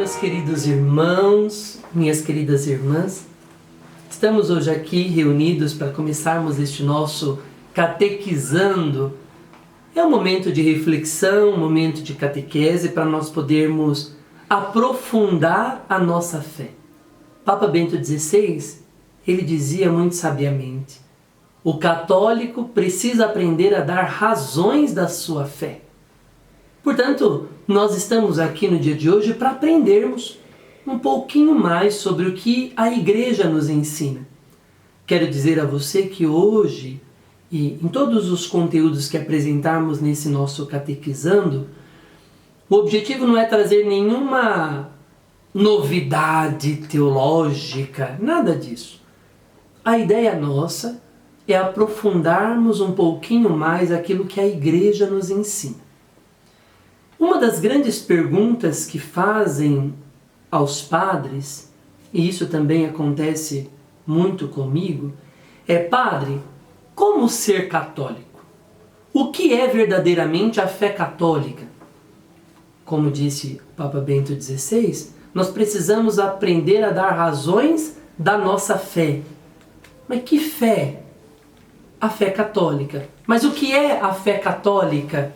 meus queridos irmãos, minhas queridas irmãs. Estamos hoje aqui reunidos para começarmos este nosso catequizando. É um momento de reflexão, um momento de catequese para nós podermos aprofundar a nossa fé. Papa Bento XVI, ele dizia muito sabiamente: o católico precisa aprender a dar razões da sua fé. Portanto, nós estamos aqui no dia de hoje para aprendermos um pouquinho mais sobre o que a Igreja nos ensina. Quero dizer a você que hoje, e em todos os conteúdos que apresentarmos nesse nosso catequizando, o objetivo não é trazer nenhuma novidade teológica, nada disso. A ideia nossa é aprofundarmos um pouquinho mais aquilo que a Igreja nos ensina. Uma das grandes perguntas que fazem aos padres, e isso também acontece muito comigo, é: padre, como ser católico? O que é verdadeiramente a fé católica? Como disse o Papa Bento XVI, nós precisamos aprender a dar razões da nossa fé. Mas que fé? A fé católica. Mas o que é a fé católica?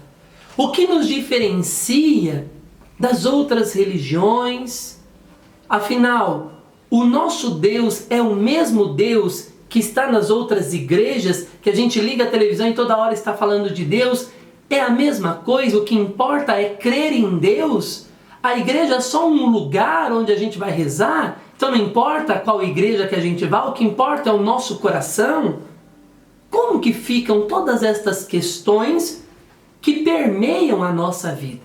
O que nos diferencia das outras religiões? Afinal, o nosso Deus é o mesmo Deus que está nas outras igrejas, que a gente liga a televisão e toda hora está falando de Deus? É a mesma coisa? O que importa é crer em Deus? A igreja é só um lugar onde a gente vai rezar? Então não importa qual igreja que a gente vá, o que importa é o nosso coração? Como que ficam todas estas questões que permeiam a nossa vida?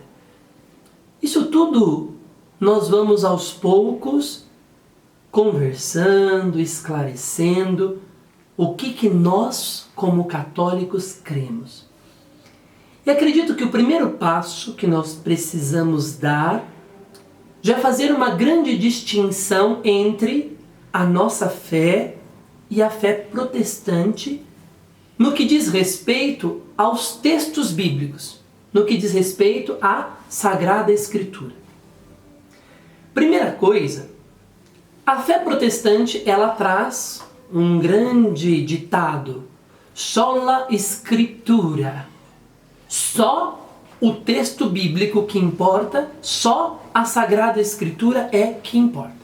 Isso tudo nós vamos aos poucos conversando, esclarecendo o que nós, como católicos, cremos. E acredito que o primeiro passo que nós precisamos dar já é fazer uma grande distinção entre a nossa fé e a fé protestante no que diz respeito aos textos bíblicos, no que diz respeito à Sagrada Escritura. Primeira coisa, a fé protestante, ela traz um grande ditado: sola Scriptura. Só o texto bíblico que importa, só a Sagrada Escritura é que importa.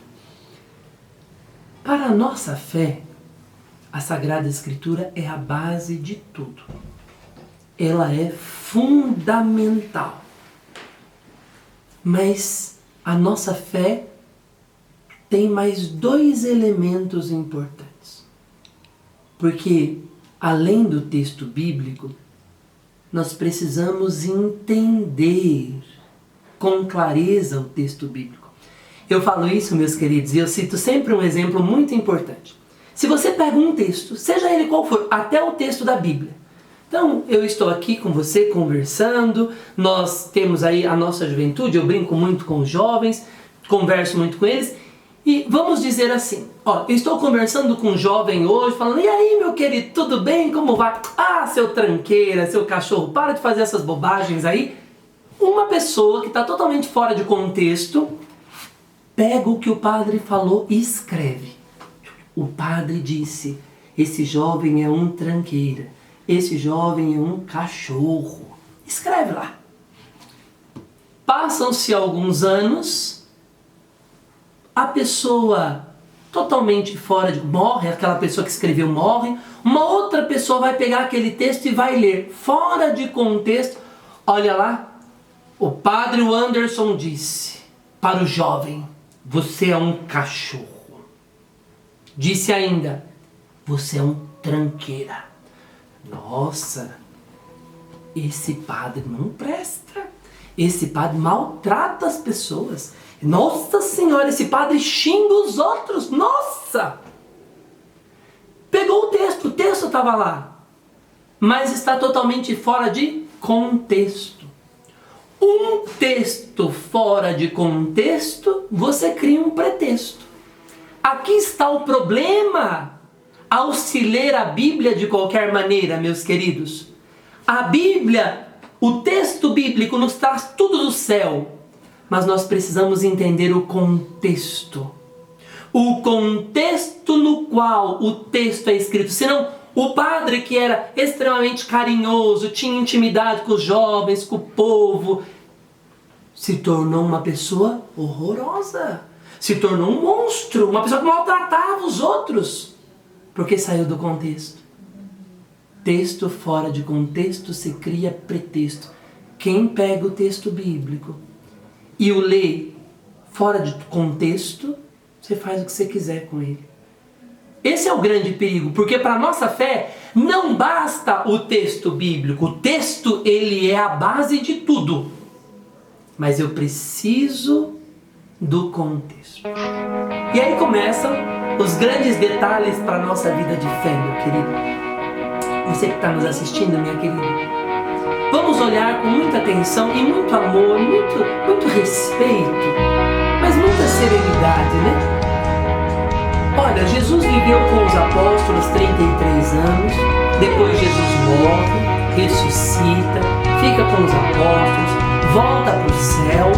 Para a nossa fé, a Sagrada Escritura é a base de tudo. Ela é fundamental. Mas a nossa fé tem mais dois elementos importantes. Porque, além do texto bíblico, nós precisamos entender com clareza o texto bíblico. Eu falo isso, meus queridos, e eu cito sempre um exemplo muito importante. Se você pega um texto, seja ele qual for, até o texto da Bíblia. Então, eu estou aqui com você conversando, nós temos aí a nossa juventude, eu brinco muito com os jovens, converso muito com eles, e vamos dizer assim: ó, eu estou conversando com um jovem hoje, falando: e aí, meu querido, tudo bem? Como vai? Ah, seu tranqueira, seu cachorro, para de fazer essas bobagens aí. Uma pessoa que está totalmente fora de contexto, pega o que o padre falou e escreve. O padre disse: esse jovem é um tranqueira, esse jovem é um cachorro. Escreve lá. Passam-se alguns anos, a pessoa totalmente fora de... morre, aquela pessoa que escreveu morre, uma outra pessoa vai pegar aquele texto e vai ler fora de contexto. Olha lá, o padre Anderson disse para o jovem: você é um cachorro. Disse ainda: você é um tranqueira. Nossa, esse padre não presta. Esse padre maltrata as pessoas. Nossa Senhora, esse padre xinga os outros. Nossa! Pegou o texto estava lá, mas está totalmente fora de contexto. Um texto fora de contexto, você cria um pretexto. Aqui está o problema ao se ler a Bíblia de qualquer maneira, meus queridos. A Bíblia, o texto bíblico nos traz tudo do céu, mas nós precisamos entender o contexto. O contexto no qual o texto é escrito. Senão, o padre que era extremamente carinhoso, tinha intimidade com os jovens, com o povo, se tornou uma pessoa horrorosa. Se tornou um monstro, uma pessoa que maltratava os outros, porque saiu do contexto. Texto fora de contexto se cria pretexto. Quem pega o texto bíblico e o lê fora de contexto, você faz o que você quiser com ele. Esse é o grande perigo, porque para a nossa fé não basta o texto bíblico. O texto, ele é a base de tudo. Mas eu preciso do contexto. E aí começam os grandes detalhes para a nossa vida de fé, meu querido. Você que está nos assistindo, minha querida. Vamos olhar com muita atenção e muito amor, muito respeito, mas muita serenidade, né? Olha, Jesus viveu com os apóstolos 33 anos, depois Jesus morre, ressuscita, fica com os apóstolos, volta para o céu.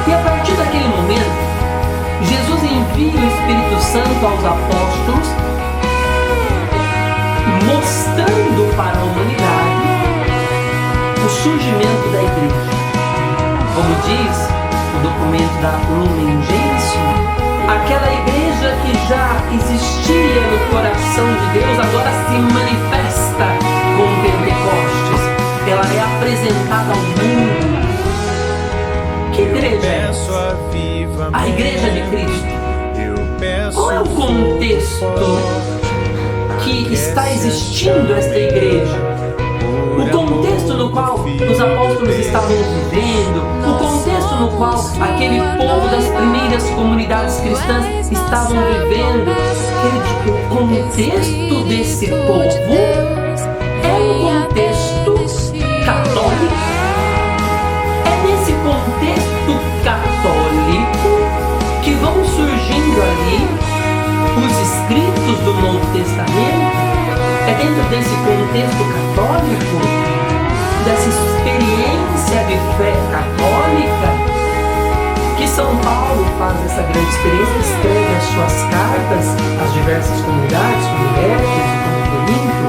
E a partir daquele momento, Jesus envia o Espírito Santo aos apóstolos, mostrando para a humanidade o surgimento da igreja. Como diz o documento da Lumen Gentium, aquela igreja que já existia no coração de Deus agora se manifesta com Pentecostes. Ela é apresentada ao mundo. Que igreja é essa? A igreja de Cristo. Qual é o contexto que está existindo esta igreja? O contexto no qual os apóstolos estavam vivendo, o contexto no qual aquele povo das primeiras comunidades cristãs estavam vivendo, o contexto desse povo é um contexto católico. É nesse contexto católico que vão surgindo ali os escritos do Novo Testamento. É dentro desse contexto católico, dessa experiência de fé católica, que São Paulo faz essa grande experiência, escreve as suas cartas às diversas comunidades, como Éfeso, como Corinto,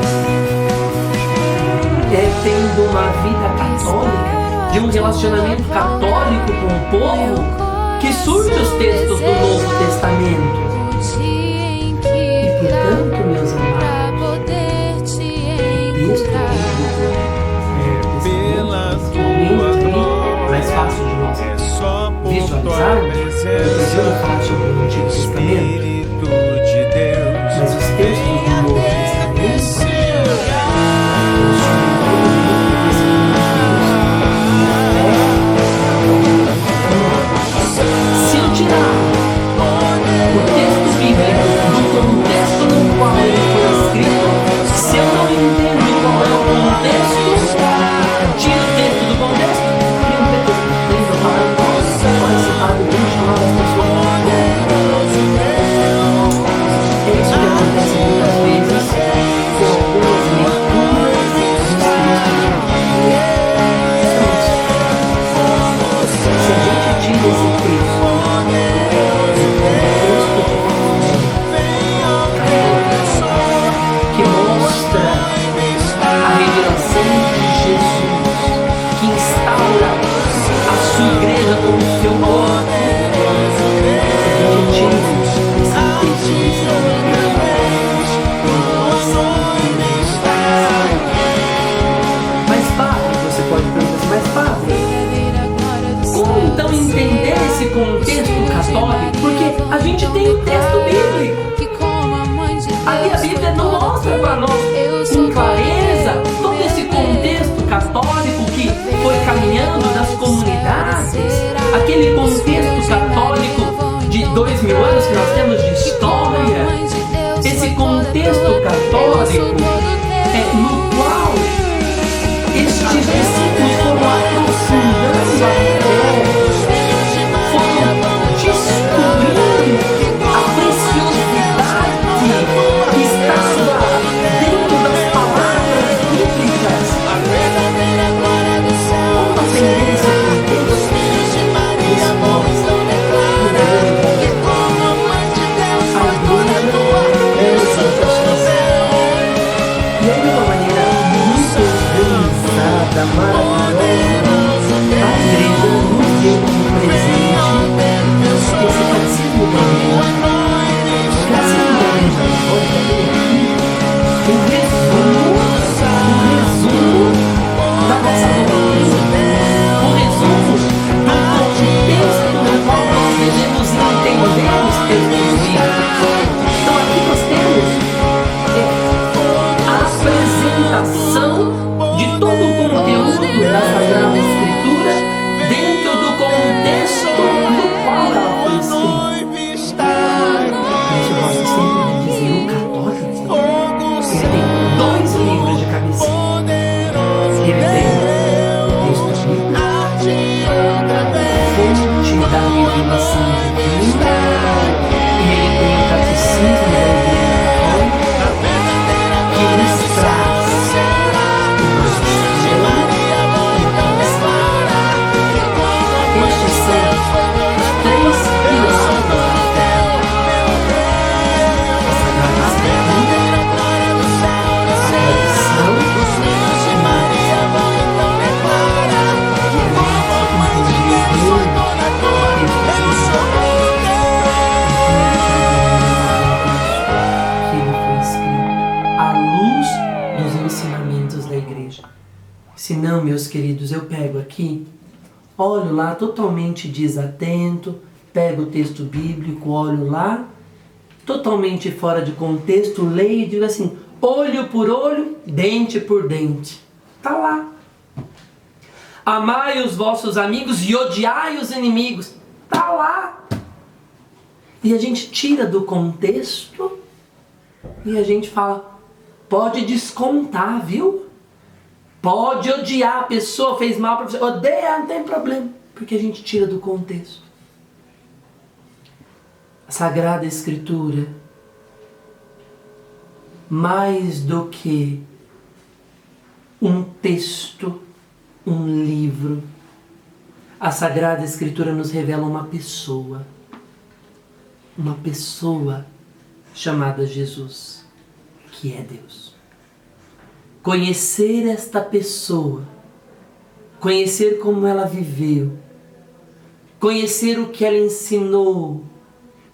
tendo uma vida católica, de um relacionamento católico com o povo, que surge os textos do Novo Testamento. E portanto, meus amados, mais fácil de nós visualizarmos, depois eu vou falar sobre o Antigo Testamento, mas os textos do Novo Testamento, se eu tirar o texto bíblico do contexto no qual ele foi escrito, se eu não entendo qual é o contexto, tira o texto do contexto, cria um pretexto. Lembra o padre? Esse padre bem chamado as pessoas. É isso que acontece muitas vezes com algumas leituras dos textos da Bíblia. Se a gente tira esse texto, que mostra a revelação de Jesus, que instaura a sua igreja como seu corpo, a gente tira esse texto desse Mas padre, você pode perguntar assim, mas padre, como então entender esse contexto católico? Porque a gente tem o texto bíblico. Ali a Bíblia não mostra para nós com clareza todo esse contexto católico que foi caminhando das comunidades, aquele contexto católico de 2000 anos que nós temos de história, esse contexto católico no qual estes discípulos foram aprofundando a fé, foram descobrindo a preciosidade que estava dentro das palavras bíblicas. Como aprender esse contexto? igreja. Se não, meus queridos, eu pego aqui, olho lá totalmente desatento, pego o texto bíblico, olho lá, totalmente fora de contexto, leio e digo assim, olho por olho, dente por dente. Está lá. Amai os vossos amigos e odiai os inimigos. Está lá. E a gente tira do contexto e a gente fala, pode descontar, viu? Pode odiar a pessoa, fez mal para você. Odeia, não tem problema. Porque a gente tira do contexto. A Sagrada Escritura, mais do que um texto, um livro, a Sagrada Escritura nos revela uma pessoa chamada Jesus, que é Deus. Conhecer esta pessoa, conhecer como ela viveu, conhecer o que ela ensinou,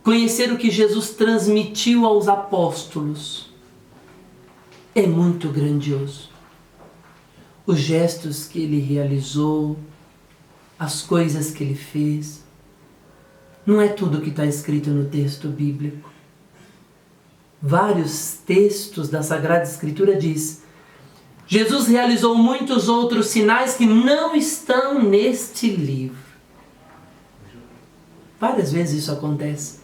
conhecer o que Jesus transmitiu aos apóstolos, é muito grandioso. Os gestos que ele realizou, as coisas que ele fez, não é tudo que está escrito no texto bíblico. Vários textos da Sagrada Escritura diz: Jesus realizou muitos outros sinais que não estão neste livro. Várias vezes isso acontece.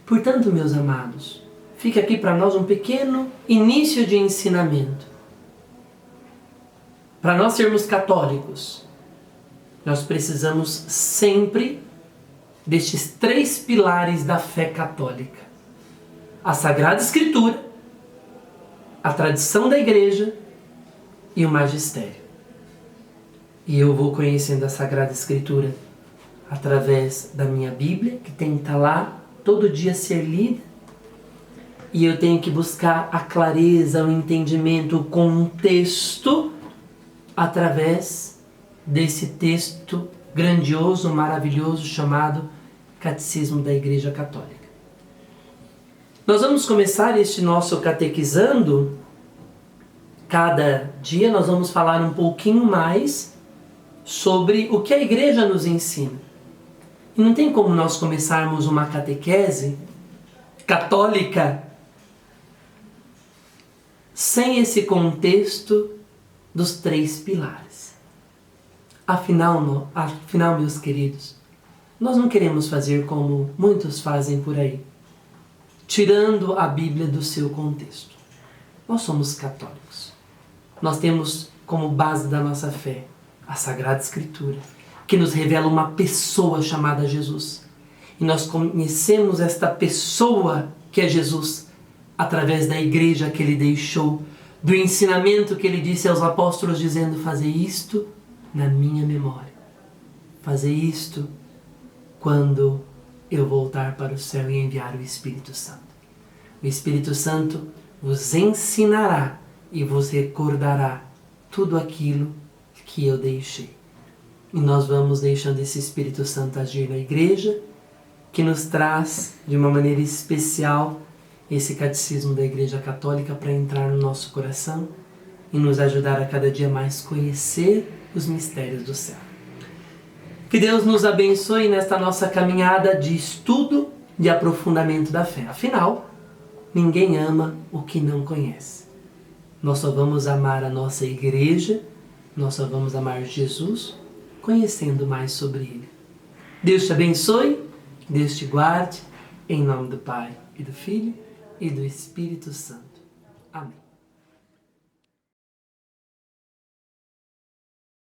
Portanto, meus amados, fica aqui para nós um pequeno início de ensinamento. Para nós sermos católicos, nós precisamos sempre destes 3 pilares da fé católica: a Sagrada Escritura, a tradição da Igreja e o magistério. E eu vou conhecendo a Sagrada Escritura através da minha Bíblia, que tem que estar lá todo dia ser lida, e eu tenho que buscar a clareza, o entendimento, o contexto através desse texto grandioso, maravilhoso, chamado Catecismo da Igreja Católica. Nós vamos começar este nosso catequizando. Cada dia nós vamos falar um pouquinho mais sobre o que a Igreja nos ensina. E não tem como nós começarmos uma catequese católica sem esse contexto dos 3 pilares. Afinal, meus queridos, nós não queremos fazer como muitos fazem por aí, tirando a Bíblia do seu contexto. Nós somos católicos. Nós temos como base da nossa fé a Sagrada Escritura, que nos revela uma pessoa chamada Jesus. E nós conhecemos esta pessoa que é Jesus através da igreja que ele deixou, do ensinamento que ele disse aos apóstolos, dizendo: fazei isto na minha memória. Fazei isto quando eu voltar para o céu e enviar o Espírito Santo. O Espírito Santo vos ensinará e vos recordará tudo aquilo que eu deixei. E nós vamos deixando esse Espírito Santo agir na igreja, que nos traz de uma maneira especial esse catecismo da Igreja Católica para entrar no nosso coração e nos ajudar a cada dia mais conhecer os mistérios do céu. Que Deus nos abençoe nesta nossa caminhada de estudo e aprofundamento da fé. Afinal, ninguém ama o que não conhece. Nós só vamos amar a nossa igreja, nós só vamos amar Jesus conhecendo mais sobre Ele. Deus te abençoe, Deus te guarde, em nome do Pai e do Filho e do Espírito Santo. Amém.